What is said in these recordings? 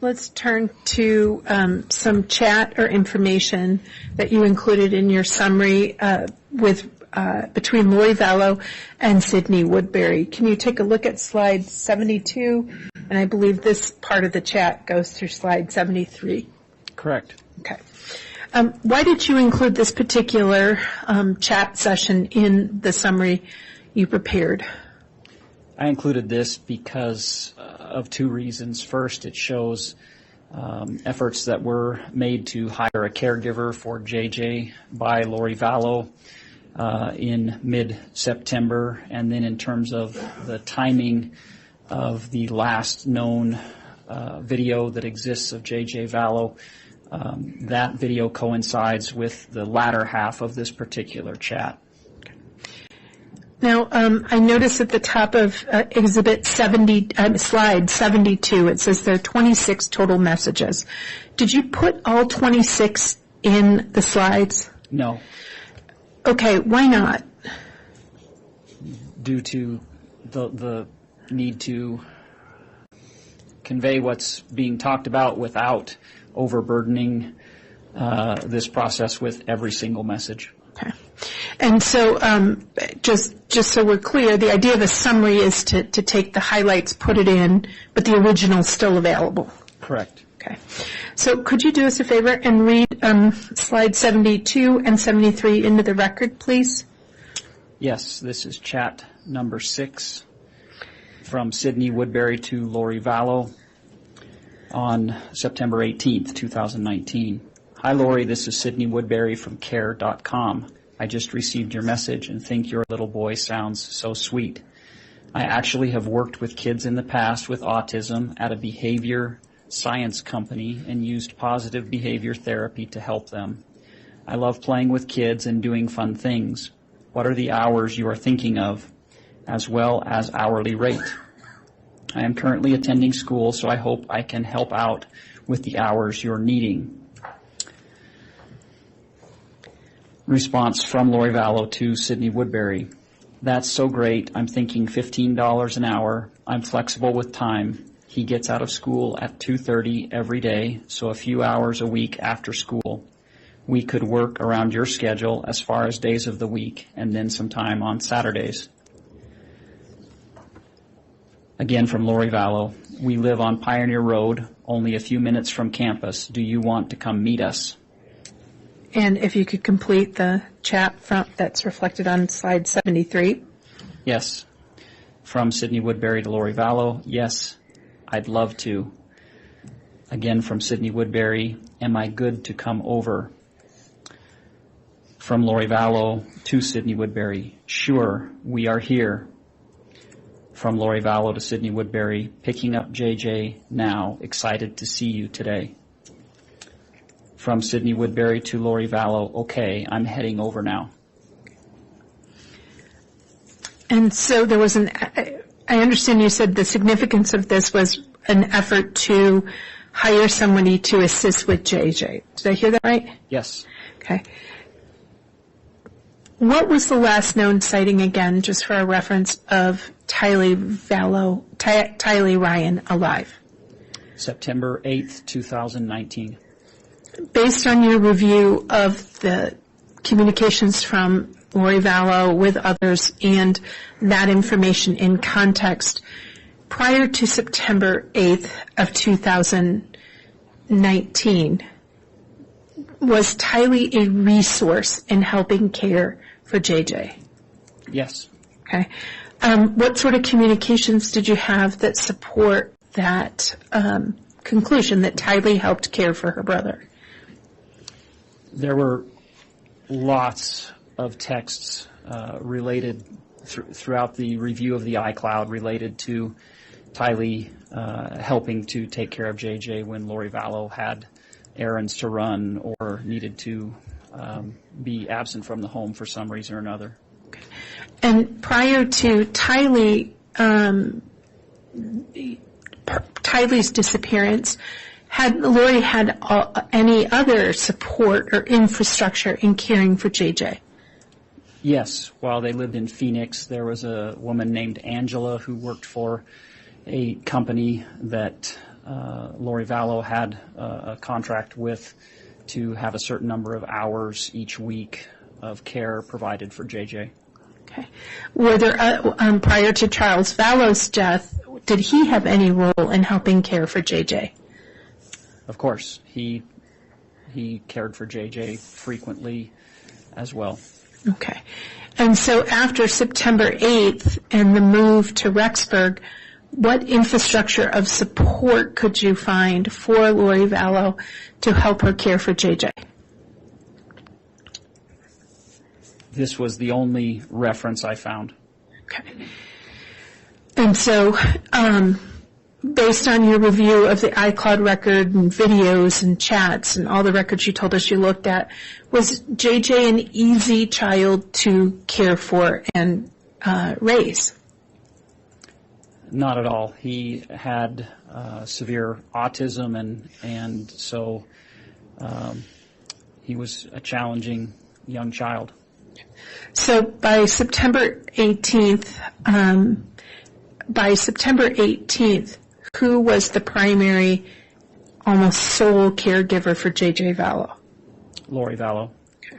let's turn to some chat or information that you included in your summary between Lori Vallow and Sydney Woodbury. Can you take a look at slide 72? And I believe this part of the chat goes through slide 73. Correct. Okay. Why did you include this particular chat session in the summary you prepared? I included this because of two reasons. First, it shows efforts that were made to hire a caregiver for JJ by Lori Vallow in mid-September. And then in terms of the timing of the last known video that exists of JJ Vallow, that video coincides with the latter half of this particular chat. Now, I notice at the top of exhibit 70, slide 72, it says there are 26 total messages. Did you put all 26 in the slides? No. Okay, why not? Due to the need to convey what's being talked about without overburdening this process with every single message. Okay. And so just so we're clear, the idea of a summary is to take the highlights, put it in, but the original is still available. Correct. Okay. So could you do us a favor and read slide 72 and 73 into the record, please? Yes, this is chat number 6 from Sydney Woodbury to Lori Vallow on September 18th, 2019. Hi, Lori. This is Sydney Woodbury from care.com. I just received your message and think your little boy sounds so sweet. I actually have worked with kids in the past with autism at a behavior science company and used positive behavior therapy to help them. I love playing with kids and doing fun things. What are the hours you are thinking of, as well as hourly rate? I am currently attending school, so I hope I can help out with the hours you're needing. Response from Lori Vallow to Sydney Woodbury. That's so great. I'm thinking $15 an hour. I'm flexible with time. He gets out of school at 2:30 every day, so a few hours a week after school. We could work around your schedule as far as days of the week and then some time on Saturdays. Again from Lori Vallow. We live on Pioneer Road, only a few minutes from campus. Do you want to come meet us? And if you could complete the chat that's reflected on slide 73. Yes. From Sydney Woodbury to Lori Vallow. Yes, I'd love to. Again from Sydney Woodbury. Am I good to come over? From Lori Vallow to Sydney Woodbury. Sure, we are here. From Lori Vallow to Sydney Woodbury. Picking up JJ now. Excited to see you today. From Sydney Woodbury to Lori Vallow. Okay, I'm heading over now. And so there was I understand you said the significance of this was an effort to hire somebody to assist with JJ. Did I hear that right? Yes. Okay. What was the last known sighting again, just for a reference, of Tylee Ryan alive? September 8th, 2019. Based on your review of the communications from Lori Vallow with others and that information in context, prior to September 8th of 2019, was Tylee a resource in helping care for JJ? Yes. Okay. What sort of communications did you have that support that conclusion that Tylee helped care for her brother? There were lots of texts related throughout the review of the iCloud related to Tylee helping to take care of JJ when Lori Vallow had errands to run or needed to be absent from the home for some reason or another. Okay. And prior to Tylee's disappearance, had Lori had any other support or infrastructure in caring for JJ? Yes. While they lived in Phoenix, there was a woman named Angela who worked for a company that Lori Vallow had a contract with to have a certain number of hours each week of care provided for JJ. Okay. Were there, prior to Charles Vallow's death, did he have any role in helping care for JJ? Of course, he cared for JJ frequently as well. Okay. And so after September 8th and the move to Rexburg, what infrastructure of support could you find for Lori Vallow to help her care for JJ? This was the only reference I found. Okay. And so, based on your review of the iCloud record and videos and chats and all the records you told us you looked at, was JJ an easy child to care for and raise? Not at all. He had severe autism, and so he was a challenging young child. So by September 18th, who was the primary, almost sole caregiver for JJ Vallow? Lori Vallow. Okay.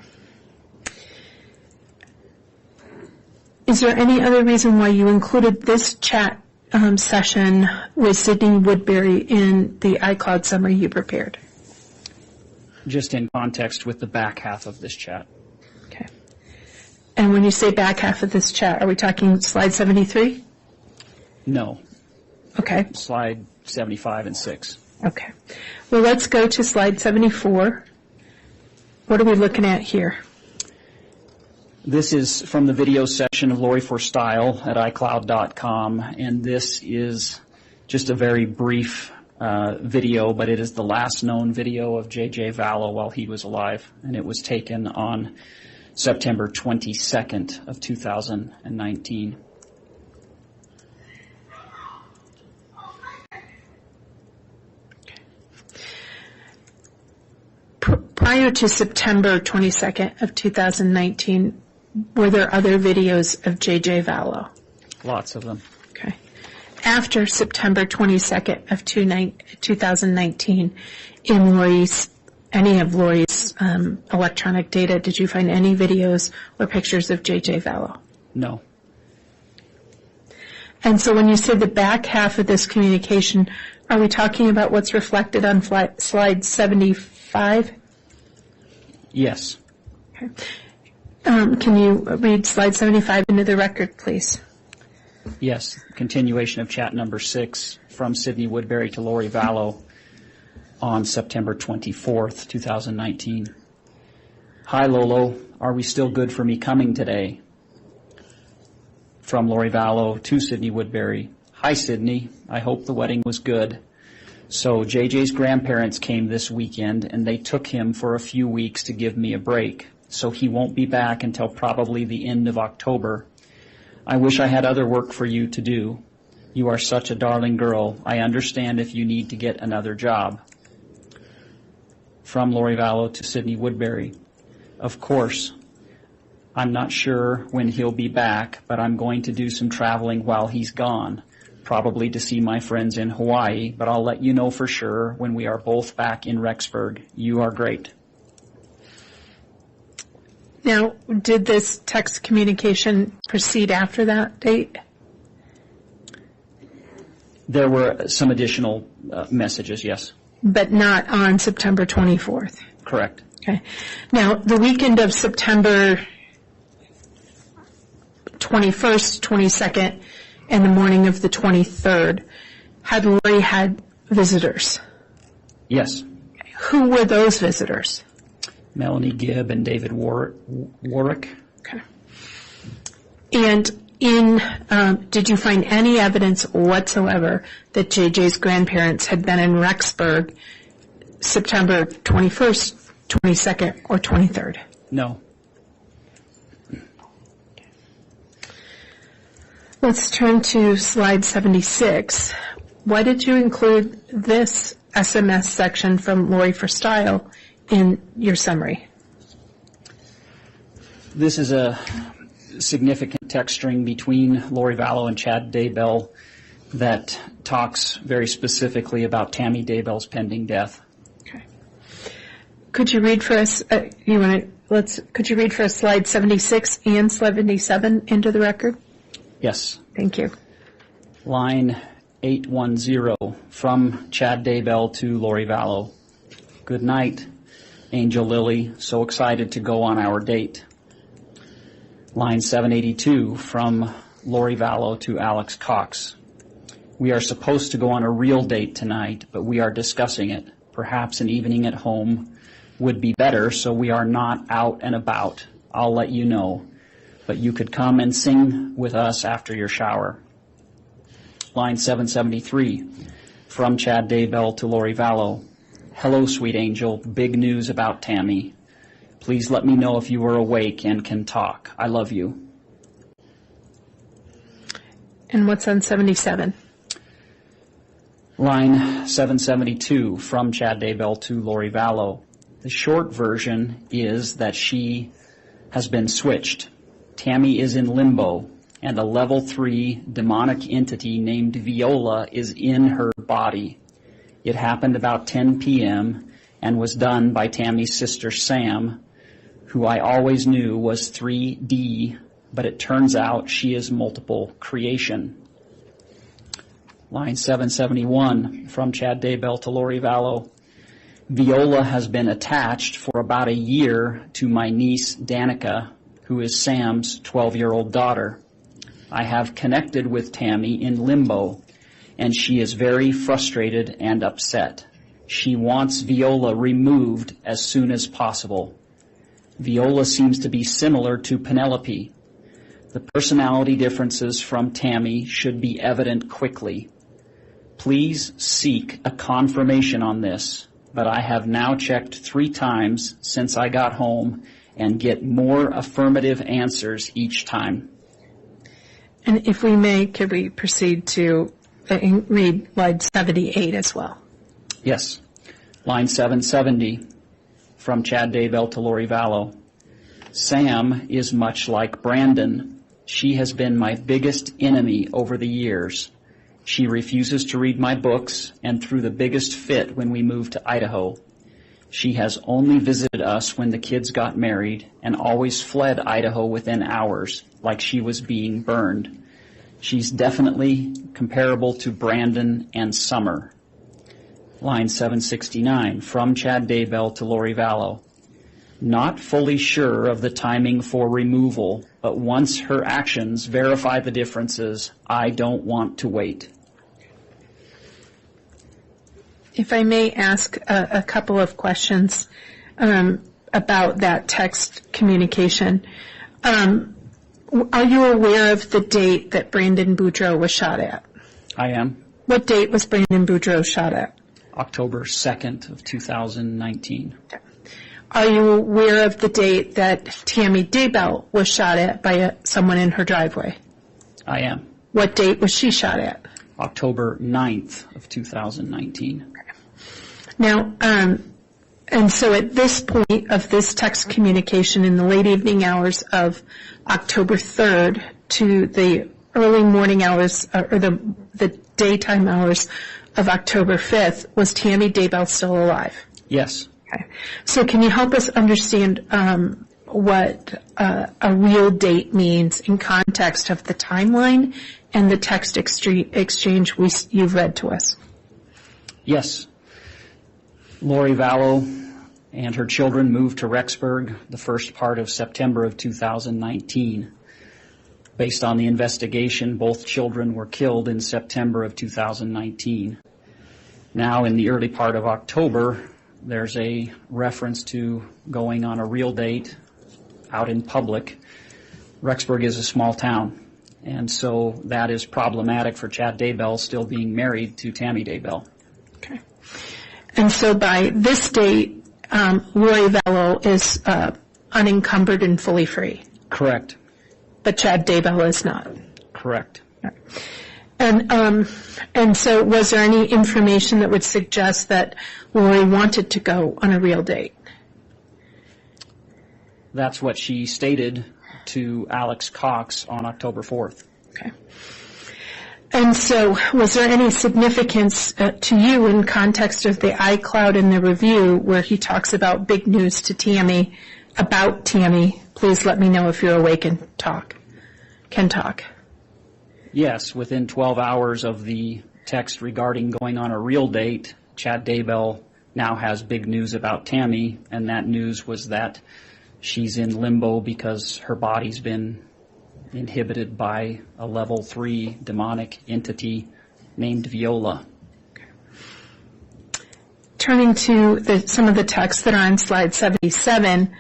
Is there any other reason why you included this chat session with Sydney Woodbury in the iCloud summary you prepared? Just in context with the back half of this chat. Okay. And when you say back half of this chat, are we talking slide 73? No. Okay. Slide 75 and 6. Okay. Well, let's go to slide 74. What are we looking at here? This is from the video section of Lori for Style at iCloud.com, and this is just a very brief video, but it is the last known video of J.J. Vallow while he was alive, and it was taken on September 22nd of 2019. Prior to September 22nd of 2019, were there other videos of J.J. Vallow? Lots of them. Okay. After September 22nd of 2019, in any of Lori's electronic data, did you find any videos or pictures of J.J. Vallow? No. And so when you say the back half of this communication, are we talking about what's reflected on slide 75? Yes. Okay. Can you read slide 75 into the record, please? Yes. Continuation of chat number 6 from Sydney Woodbury to Lori Vallow on September 24th, 2019. Hi, Lolo. Are we still good for me coming today? From Lori Vallow to Sydney Woodbury. Hi, Sydney. I hope the wedding was good. So JJ's grandparents came this weekend, and they took him for a few weeks to give me a break. So he won't be back until probably the end of October. I wish I had other work for you to do. You are such a darling girl. I understand if you need to get another job. From Lori Vallow to Sydney Woodbury. Of course. I'm not sure when he'll be back, but I'm going to do some traveling while he's gone. Probably to see my friends in Hawaii, but I'll let you know for sure when we are both back in Rexburg. You are great. Now, did this text communication proceed after that date? There were some additional messages, yes. But not on September 24th? Correct. Okay. Now, the weekend of September 21st, 22nd, and the morning of the 23rd, had Lori had visitors? Yes. Who were those visitors? Melanie Gibb and David Warwick. Okay. And did you find any evidence whatsoever that JJ's grandparents had been in Rexburg September 21st, 22nd, or 23rd? No. Let's turn to slide 76. Why did you include this SMS section from Lori for Style in your summary? This is a significant text string between Lori Vallow and Chad Daybell that talks very specifically about Tammy Daybell's pending death. Okay. Could you read for us, could you read for us slide 76 and 77 into the record? Yes. Thank you. Line 810 from Chad Daybell to Lori Vallow. Good night, Angel Lily. So excited to go on our date. Line 782 from Lori Vallow to Alex Cox. We are supposed to go on a real date tonight, but we are discussing it. Perhaps an evening at home would be better, so we are not out and about. I'll let you know. But you could come and sing with us after your shower. Line 773 from Chad Daybell to Lori Vallow. Hello, sweet angel. Big news about Tammy. Please let me know if you are awake and can talk. I love you. And what's on 77? Line 772 from Chad Daybell to Lori Vallow. The short version is that she has been switched. Tammy is in limbo, and a level 3 demonic entity named Viola is in her body. It happened about 10 p.m. and was done by Tammy's sister Sam, who I always knew was 3D, but it turns out she is multiple creation. Line 771 from Chad Daybell to Lori Vallow. Viola has been attached for about a year to my niece Danica, who is Sam's 12-year-old daughter. I have connected with Tammy in limbo, and she is very frustrated and upset. She wants Viola removed as soon as possible. Viola seems to be similar to Penelope. The personality differences from Tammy should be evident quickly. Please seek a confirmation on this, but I have now checked 3 times since I got home and get more affirmative answers each time. And if we may, could we proceed to read line 78 as well? Yes. Line 770 from Chad Daybell to Lori Vallow. Sam is much like Brandon. She has been my biggest enemy over the years. She refuses to read my books and threw the biggest fit when we moved to Idaho. She has only visited us when the kids got married and always fled Idaho within hours, like she was being burned. She's definitely comparable to Brandon and Summer. Line 769 from Chad Daybell to Lori Vallow. Not fully sure of the timing for removal, but once her actions verify the differences, I don't want to wait. If I may ask a couple of questions about that text communication. Are you aware of the date that Brandon Boudreaux was shot at? I am. What date was Brandon Boudreaux shot at? October 2nd of 2019. Okay. Are you aware of the date that Tammy Daybell was shot at by someone in her driveway? I am. What date was she shot at? October 9th of 2019. Okay. Now, and so at this point of this text communication in the late evening hours of October 3rd to the early morning hours, or the daytime hours of October 5th, was Tammy Daybell still alive? Yes. Okay. So can you help us understand what a real date means in context of the timeline and the text exchange you've read to us? Yes. Lori Vallow and her children moved to Rexburg the first part of September of 2019. Based on the investigation, both children were killed in September of 2019. Now, in the early part of October, there's a reference to going on a real date out in public. Rexburg is a small town, and so that is problematic for Chad Daybell still being married to Tammy Daybell. Okay. And so by this date, Lori Vallow is unencumbered and fully free. Correct. But Chad Daybell is not. Correct. And so was there any information that would suggest that Lori wanted to go on a real date? That's what she stated to Alex Cox on October 4th. Okay. And so was there any significance to you in context of the iCloud in the review where he talks about big news to Tammy, about Tammy, please let me know if you're awake and can talk? Yes, within 12 hours of the text regarding going on a real date, Chad Daybell now has big news about Tammy, and that news was that she's in limbo because her body's been inhibited by a level 3 demonic entity named Viola. Turning to some of the texts that are on slide 77,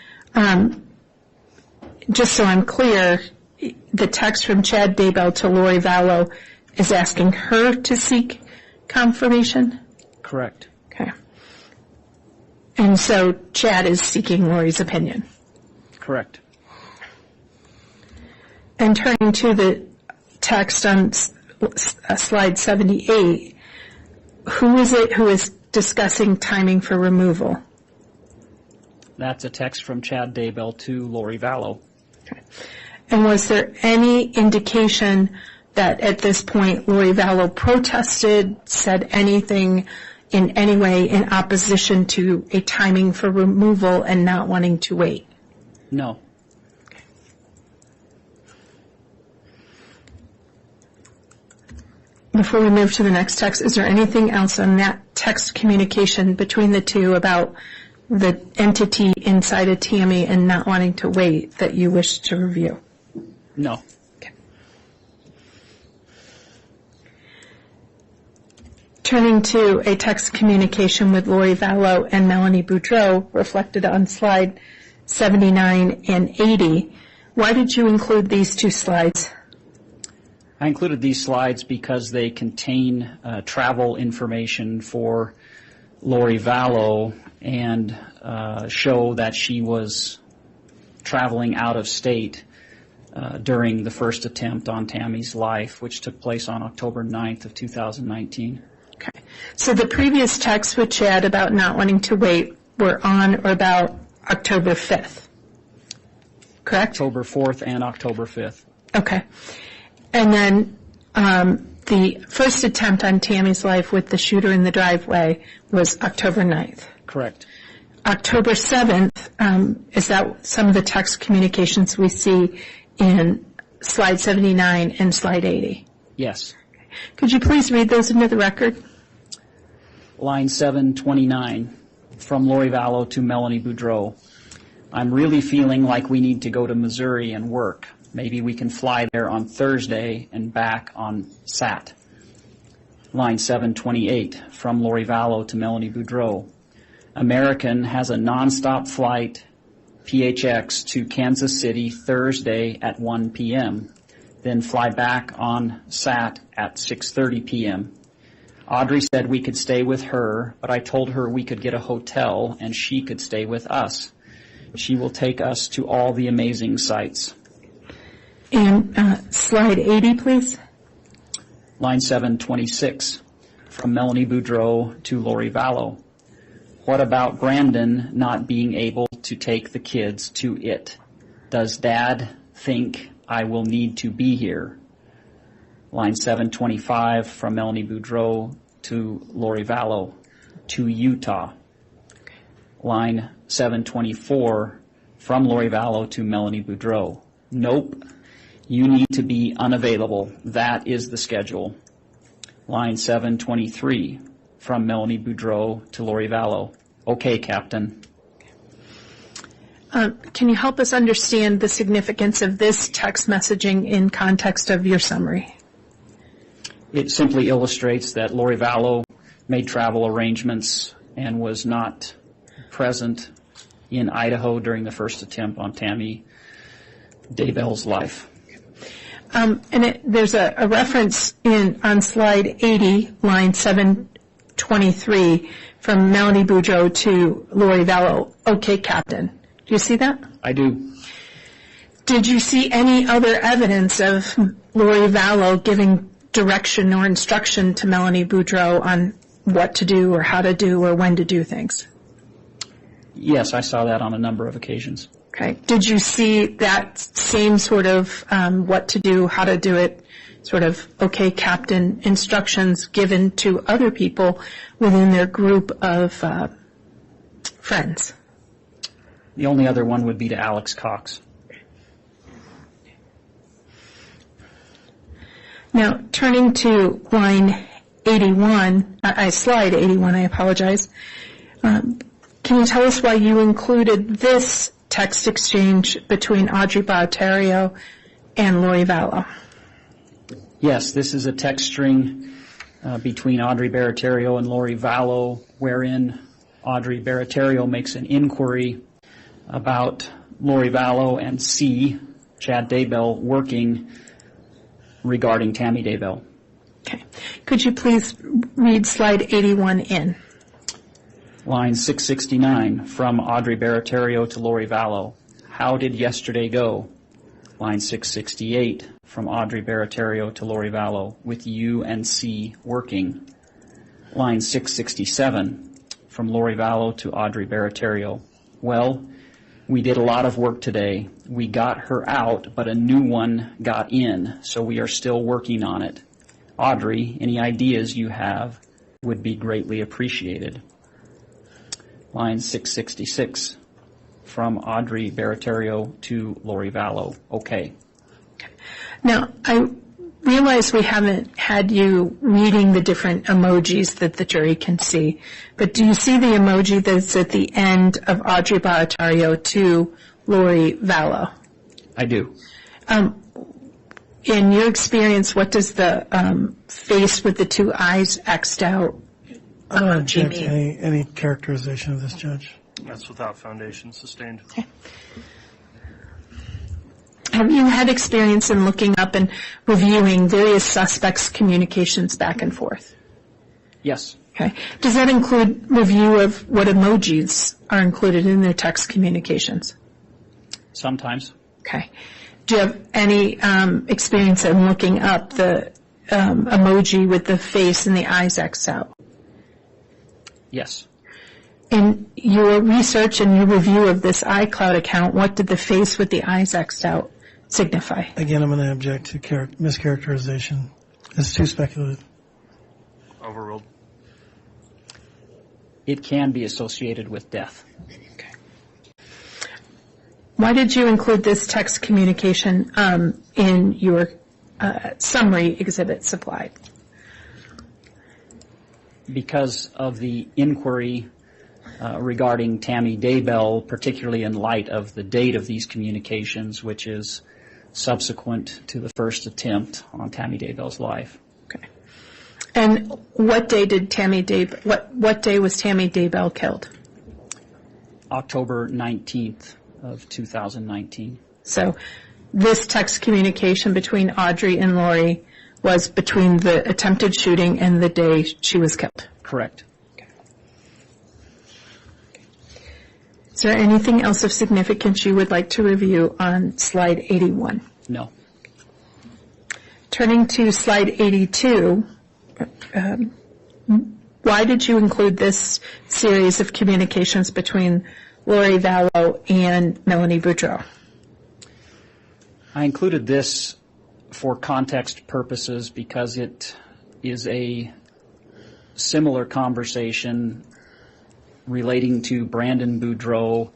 just so I'm clear, the text from Chad Daybell to Lori Vallow is asking her to seek confirmation? Correct. Okay. And so Chad is seeking Lori's opinion? Correct. And turning to the text on slide 78, who is it who is discussing timing for removal? That's a text from Chad Daybell to Lori Vallow. Okay. And was there any indication that at this point Lori Vallow protested, said anything in any way in opposition to a timing for removal and not wanting to wait? No. Before we move to the next text, is there anything else on that text communication between the two about the entity inside of Tammy and not wanting to wait that you wish to review? No. Okay. Turning to a text communication with Lori Vallow and Melanie Boudreau reflected on slide 79 and 80, why did you include these two slides? I included these slides because they contain travel information for Lori Vallow and show that she was traveling out of state during the first attempt on Tammy's life, which took place on October 9th of 2019. Okay. So the previous texts with Chad about not wanting to wait were on or about October 5th, correct? October 4th and October 5th. Okay. And then the first attempt on Tammy's life with the shooter in the driveway was October 9th. Correct. October 7th, is that some of the text communications we see in slide 79 and slide 80? Yes. Could you please read those into the record? Line 729 from Lori Vallow to Melanie Boudreau. I'm really feeling like we need to go to Missouri and work. Maybe we can fly there on Thursday and back on Sat. Line 728 from Lori Vallow to Melanie Boudreau. American has a nonstop flight, PHX, to Kansas City Thursday at 1 p.m., then fly back on Sat at 6:30 p.m. Audrey said we could stay with her, but I told her we could get a hotel and she could stay with us. She will take us to all the amazing sites. And slide 80, please. Line 726 from Melanie Boudreau to Lori Vallow. What about Brandon not being able to take the kids to it? Does Dad think I will need to be here? Line 725 from Melanie Boudreau to Lori Vallow to Utah. Line 724 from Lori Vallow to Melanie Boudreau. Nope. You need to be unavailable. That is the schedule. Line 723 from Melanie Boudreau to Lori Vallow. Okay, Captain. Can you help us understand the significance of this text messaging in context of your summary? It simply illustrates that Lori Vallow made travel arrangements and was not present in Idaho during the first attempt on Tammy Daybell's life. There's a reference on slide 80, line 723, from Melanie Boudreau to Lori Vallow. Okay, Captain. Do you see that? I do. Did you see any other evidence of Lori Vallow giving direction or instruction to Melanie Boudreau on what to do or how to do or when to do things? Yes, I saw that on a number of occasions. Okay. Did you see that same sort of what to do, how to do it sort of okay captain instructions given to other people within their group of friends? The only other one would be to Alex Cox. Now, turning to line 81, slide 81, I apologize. Can you tell us why you included this text exchange between Audrey Baratario and Lori Vallow? Yes, this is a text string between Audrey Baratario and Lori Vallow, wherein Audrey Baratario makes an inquiry about Lori Vallow and C, Chad Daybell, working regarding Tammy Daybell. Okay. Could you please read slide 81 in? Line 669 from Audrey Baratario to Lori Vallow. How did yesterday go? Line 668 from Audrey Baratario to Lori Vallow, with you and C working. Line 667 from Lori Vallow to Audrey Baratario. Well, we did a lot of work today. We got her out, but a new one got in, so we are still working on it. Audrey, any ideas you have would be greatly appreciated. Line 666 from Audrey Baratario to Lori Vallow. Okay. Now, I realize we haven't had you reading the different emojis that the jury can see, but do you see the emoji that's at the end of Audrey Baratario to Lori Vallow? I do. In your experience, what does the face with the two eyes X'd out I don't emoji object to mean? any characterization of this, Judge. That's without foundation sustained. Okay. Have you had experience in looking up and reviewing various suspects' communications back and forth? Yes. Okay. Does that include review of what emojis are included in their text communications? Sometimes. Okay. Do you have any experience in looking up the emoji with the face and the eyes X'd out? Yes. In your research and your review of this iCloud account, what did the face with the eyes X'd out signify? Again, I'm going to object to mischaracterization. It's too speculative. Overruled. It can be associated with death. Okay. Why did you include this text communication in your summary exhibit supplied? Because of the inquiry regarding Tammy Daybell, particularly in light of the date of these communications, which is subsequent to the first attempt on Tammy Daybell's life. Okay. And what day did what day was Tammy Daybell killed? October 19th of 2019. So this text communication between Audrey and Lori was between the attempted shooting and the day she was killed. Correct. Is there anything else of significance you would like to review on slide 81? No. Turning to slide 82, why did you include this series of communications between Lori Vallow and Melanie Boudreau? I included this for context purposes because it is a similar conversation relating to Brandon Boudreau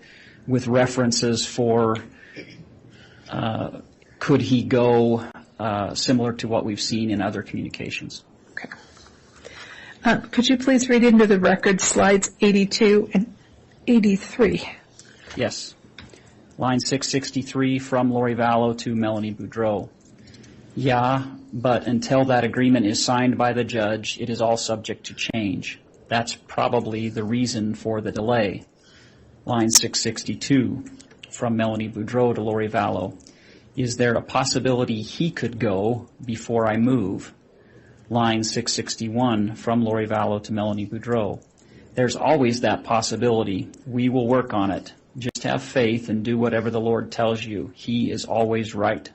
with references for could he go, similar to what we've seen in other communications. Okay. Could you please read into the record slides 82 and 83? Yes. Line 663 from Lori Vallow to Melanie Boudreau. Yeah, but until that agreement is signed by the judge, it is all subject to change. That's probably the reason for the delay. Line 662 from Melanie Boudreau to Lori Vallow. Is there a possibility he could go before I move? Line 661 from Lori Vallow to Melanie Boudreau. There's always that possibility. We will work on it. Just have faith and do whatever the Lord tells you. He is always right.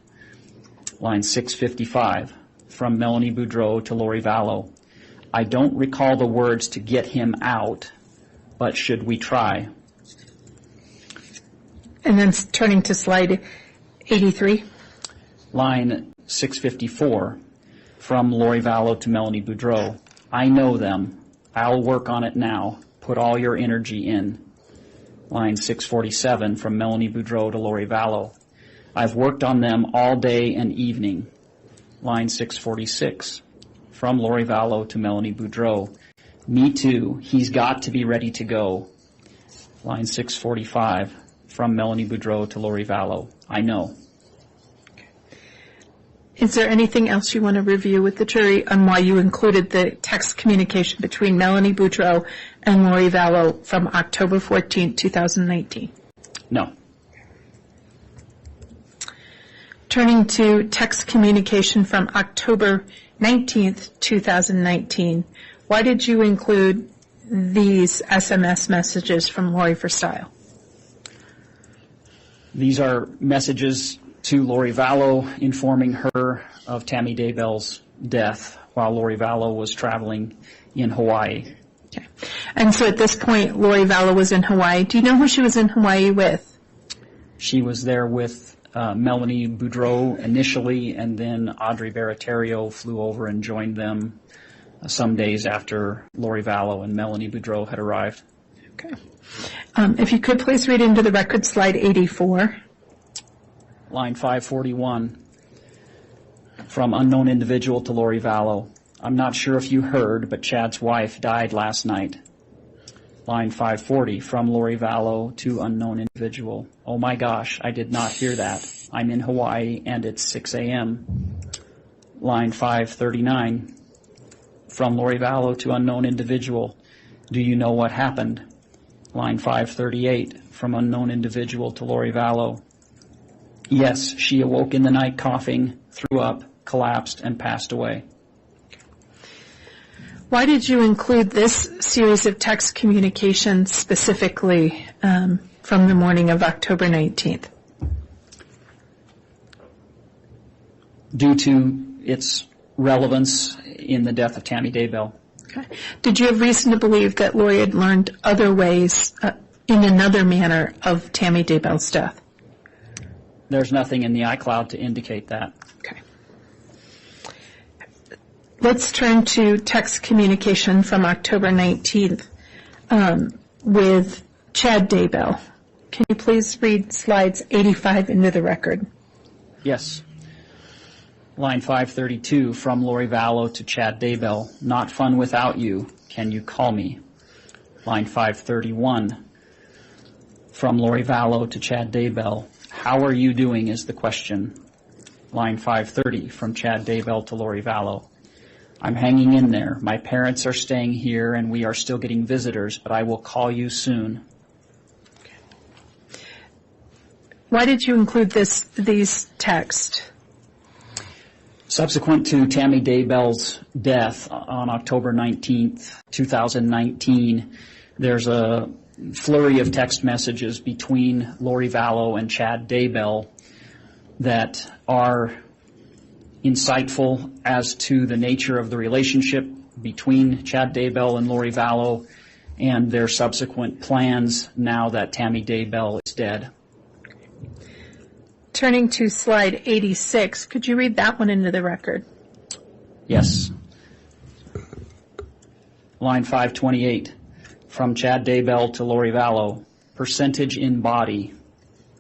Line 655 from Melanie Boudreau to Lori Vallow. I don't recall the words to get him out, but should we try? And then turning to slide 83. Line 654 From Lori Vallow to Melanie Boudreau. I know them. I'll work on it now. Put all your energy in. Line 647 from Melanie Boudreau to Lori Vallow. I've worked on them all day and evening. Line 646 from Lori Vallow to Melanie Boudreau. Me too. He's got to be ready to go. Line 645 from Melanie Boudreau to Lori Vallow. I know. Is there anything else you want to review with the jury on why you included the text communication between Melanie Boudreau and Lori Vallow from October 14, 2019? No. Turning to text communication from October 19, 2019, why did you include these SMS messages from Lori for style? These are messages to Lori Vallow informing her of Tammy Daybell's death while Lori Vallow was traveling in Hawaii. Okay. And so at this point, Lori Vallow was in Hawaii. Do you know who she was in Hawaii with? She was there with Melanie Boudreau initially, and then Audrey Baratario flew over and joined them some days after Lori Vallow and Melanie Boudreau had arrived. Okay. If you could please read into the record slide 84. Line 541 from unknown individual to Lori Vallow. I'm not sure if you heard, but Chad's wife died last night. Line 540 from Lori Vallow to unknown individual. Oh my gosh, I did not hear that. I'm in Hawaii and it's 6 a.m. Line 539 from Lori Vallow to unknown individual. Do you know what happened? Line 538 from unknown individual to Lori Vallow. Yes, she awoke in the night coughing, threw up, collapsed, and passed away. Why did you include this series of text communications specifically from the morning of October 19th? Due to its relevance in the death of Tammy Daybell. Okay. Did you have reason to believe that Lori had learned other ways, in another manner, of Tammy Daybell's death? There's nothing in the iCloud to indicate that. Okay. Let's turn to text communication from October 19th with Chad Daybell. Can you please read slides 85 into the record? Yes. Line 532 from Lori Vallow to Chad Daybell. Not fun without you. Can you call me? Line 531 from Lori Vallow to Chad Daybell. How are you doing is the question. Line 530 from Chad Daybell to Lori Vallow. I'm hanging in there. My parents are staying here and we are still getting visitors, but I will call you soon. Why did you include these texts? Subsequent to Tammy Daybell's death on October 19th, 2019, there's a flurry of text messages between Lori Vallow and Chad Daybell that are insightful as to the nature of the relationship between Chad Daybell and Lori Vallow and their subsequent plans now that Tammy Daybell is dead. Turning to slide 86, could you read that one into the record? Yes. Line 528 from Chad Daybell to Lori Vallow. Percentage in body.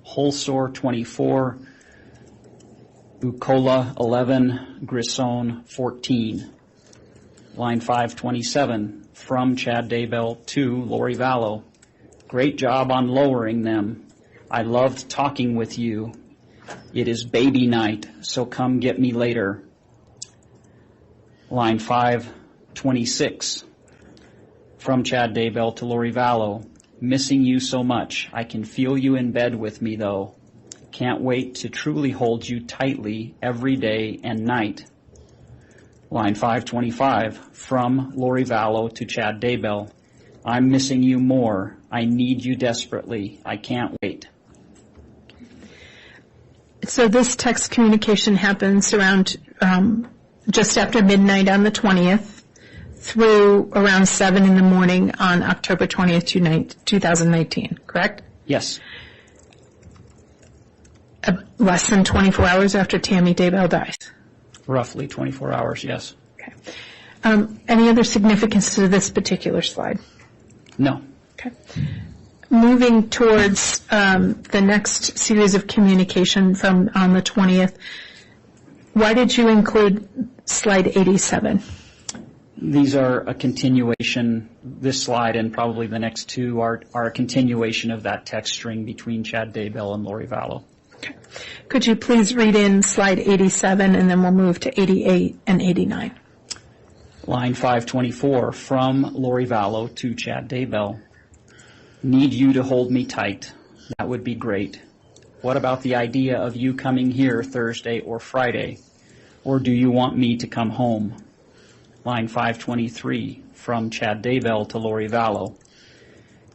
Whole sore 24, Bucola 11, Grisson 14. Line 527 from Chad Daybell to Lori Vallow. Great job on lowering them. I loved talking with you. It is baby night, so come get me later. Line 526 from Chad Daybell to Lori Vallow. Missing you so much. I can feel you in bed with me, though. Can't wait to truly hold you tightly every day and night. Line 525 from Lori Vallow to Chad Daybell. I'm missing you more. I need you desperately. I can't wait. So this text communication happens around just after midnight on the 20th through around 7 in the morning on October 20th, 2019, correct? Yes. Less than 24 hours after Tammy Daybell dies. Roughly 24 hours, yes. Okay. Any other significance to this particular slide? No. Okay. Moving towards the next series of communication from on the 20th, why did you include slide 87? These are a continuation, this slide and probably the next two are a continuation of that text string between Chad Daybell and Lori Vallow. Okay. Could you please read in slide 87 and then we'll move to 88 and 89. Line 524, from Lori Vallow to Chad Daybell. Need you to hold me tight. That would be great. What about the idea of you coming here Thursday or Friday? Or do you want me to come home? Line 523, from Chad Daybell to Lori Vallow.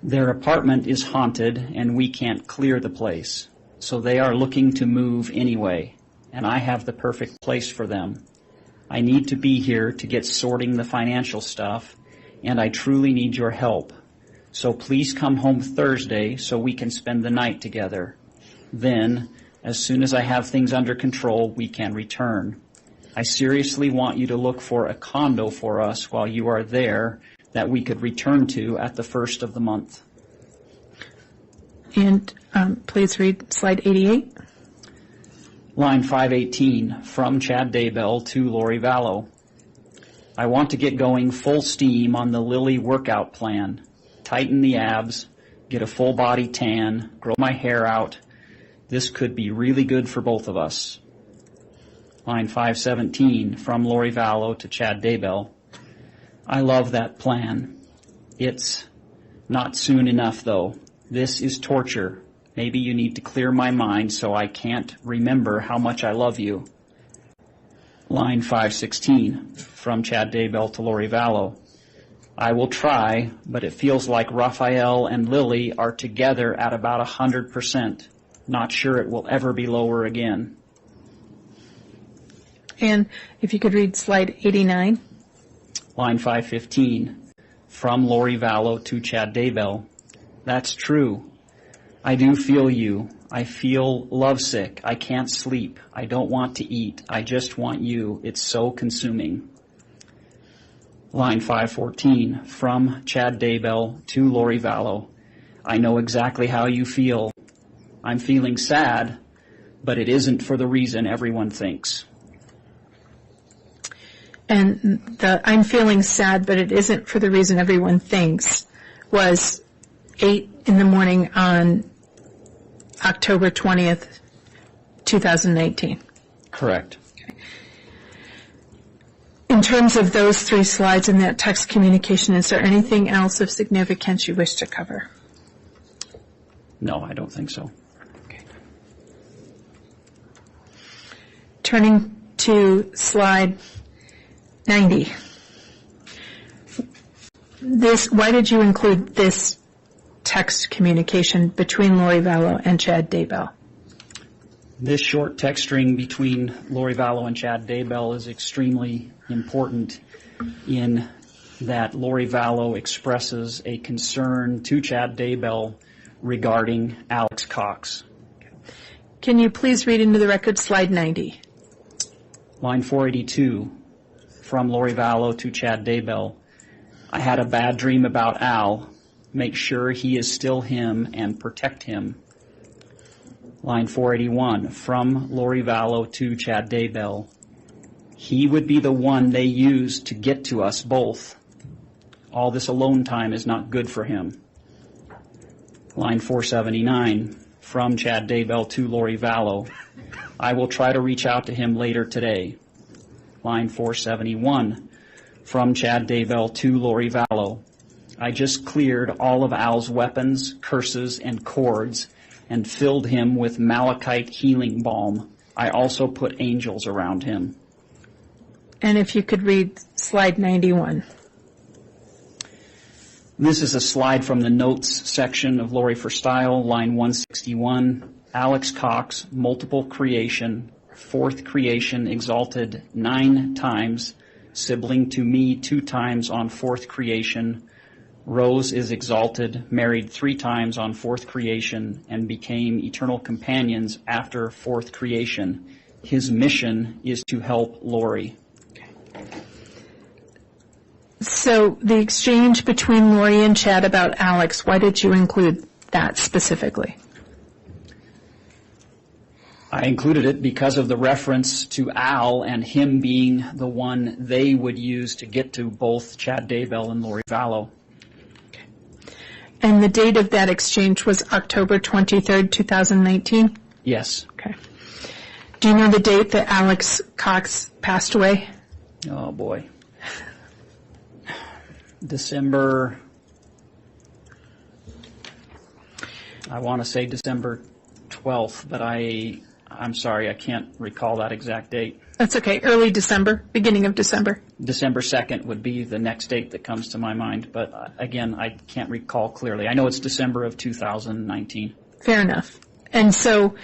Their apartment is haunted and we can't clear the place, so they are looking to move anyway, and I have the perfect place for them. I need to be here to get sorting the financial stuff, and I truly need your help. So please come home Thursday so we can spend the night together. Then, as soon as I have things under control, we can return. I seriously want you to look for a condo for us while you are there that we could return to at the first of the month. And please read slide 88. Line 518, from Chad Daybell to Lori Vallow. I want to get going full steam on the Lily workout plan. Tighten the abs, get a full body tan, grow my hair out. This could be really good for both of us. Line 517, from Lori Vallow to Chad Daybell. I love that plan. It's not soon enough, though. This is torture. Maybe you need to clear my mind so I can't remember how much I love you. Line 516, from Chad Daybell to Lori Vallow. I will try, but it feels like Raphael and Lily are together at about 100%. Not sure it will ever be lower again. And if you could read slide 89. Line 515, from Lori Vallow to Chad Daybell. That's true. I do feel you. I feel lovesick. I can't sleep. I don't want to eat. I just want you. It's so consuming. Line 514, from Chad Daybell to Lori Vallow. I know exactly how you feel. I'm feeling sad, but it isn't for the reason everyone thinks. And the I'm feeling sad, but it isn't for the reason everyone thinks was 8 in the morning on October 20th, 2019. Correct. In terms of those three slides in that text communication, is there anything else of significance you wish to cover? No, I don't think so. Okay. Turning to slide 90. Why did you include this text communication between Lori Vallow and Chad Daybell? This short text string between Lori Vallow and Chad Daybell is extremely important in that Lori Vallow expresses a concern to Chad Daybell regarding Alex Cox. Can you please read into the record slide 90? Line 482, from Lori Vallow to Chad Daybell. I had a bad dream about Al. Make sure he is still him and protect him. Line 481, from Lori Vallow to Chad Daybell. He would be the one they use to get to us both. All this alone time is not good for him. Line 479, from Chad Daybell to Lori Vallow. I will try to reach out to him later today. Line 471, from Chad Daybell to Lori Vallow. I just cleared all of Al's weapons, curses, and cords and filled him with malachite healing balm. I also put angels around him. And if you could read slide 91. This is a slide from the notes section of Lori for Style, line 161. Alex Cox, multiple creation, fourth creation exalted 9 times, sibling to me 2 times on fourth creation. Rose is exalted, married 3 times on fourth creation, and became eternal companions after fourth creation. his mission is to help Lori. So the exchange between Lori and Chad about Alex, why did you include that specifically? I included it because of the reference to Al and him being the one they would use to get to both Chad Daybell and Lori Vallow. And the date of that exchange was October 23rd, 2019? Yes. Okay. Do you know the date that Alex Cox passed away? Oh, boy. December, I want to say December 12th, but I'm sorry, I can't recall that exact date. That's okay. Early December, beginning of December. December 2nd would be the next date that comes to my mind, but again, I can't recall clearly. I know it's December of 2019. Fair enough. And so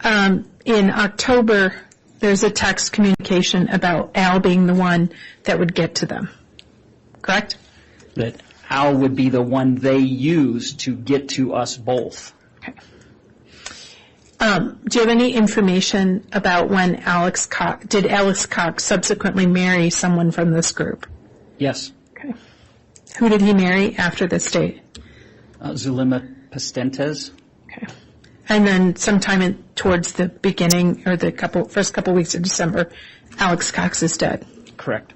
in October, there's a text communication about Al being the one that would get to them, correct? That Al would be the one they use to get to us both. Okay. Do you have any information about when did Alex Cox subsequently marry someone from this group? Yes. Okay. Who did he marry after this date? Zulema Pastentes. Okay. And then sometime towards the beginning or the first couple weeks of December, Alex Cox is dead. Correct.